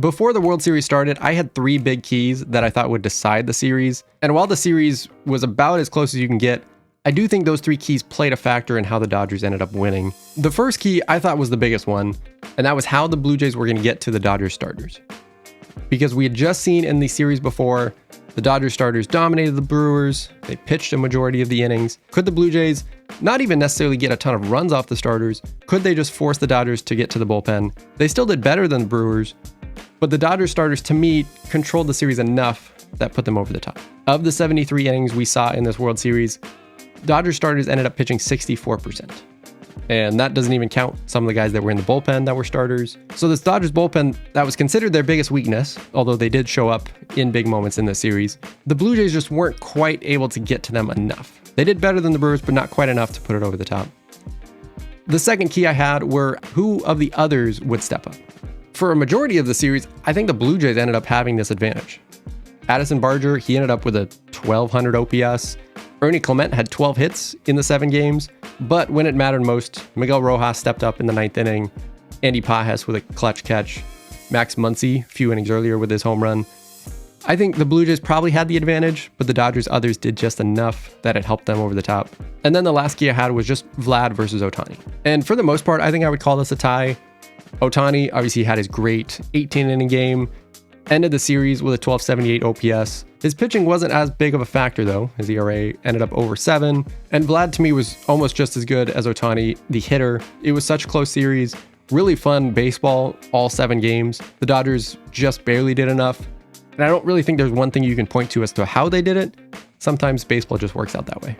Before the World Series started, I had 3 big keys that I thought would decide the series. And while the series was about as close as you can get, I do think those 3 keys played a factor in how the Dodgers ended up winning. The first key I thought was the biggest one, and that was how the Blue Jays were going to get to the Dodgers starters. Because we had just seen in the series before, the Dodgers starters dominated the Brewers, they pitched a majority of the innings. Could the Blue Jays not even necessarily get a ton of runs off the starters? Could they just force the Dodgers to get to the bullpen? They still did better than the Brewers, but the Dodgers starters, to me, controlled the series enough that put them over the top. Of the 73 innings we saw in this World Series, Dodgers starters ended up pitching 64%. And that doesn't even count some of the guys that were in the bullpen that were starters. So this Dodgers bullpen, that was considered their biggest weakness, although they did show up in big moments in this series. The Blue Jays just weren't quite able to get to them enough. They did better than the Brewers, but not quite enough to put it over the top. The second key I had were who of the others would step up. For a majority of the series, I think the Blue Jays ended up having this advantage. Addison Barger, he ended up with a 1200 OPS. Ernie Clement had 12 hits in the 7 games, but when it mattered most, Miguel Rojas stepped up in the 9th inning, Andy Pages with a clutch catch, Max Muncy a few innings earlier with his home run. I think the Blue Jays probably had the advantage, but the Dodgers others did just enough that it helped them over the top. And then the last key I had was just Vlad versus Ohtani. And for the most part, I think I would call this a tie. Ohtani obviously had his great 18-inning game, ended the series with a 1278 OPS. His pitching wasn't as big of a factor though. His ERA ended up over 7. And Vlad to me was almost just as good as Ohtani, the hitter. It was such a close series. Really fun baseball, all 7 games. The Dodgers just barely did enough. And I don't really think there's one thing you can point to as to how they did it. Sometimes baseball just works out that way.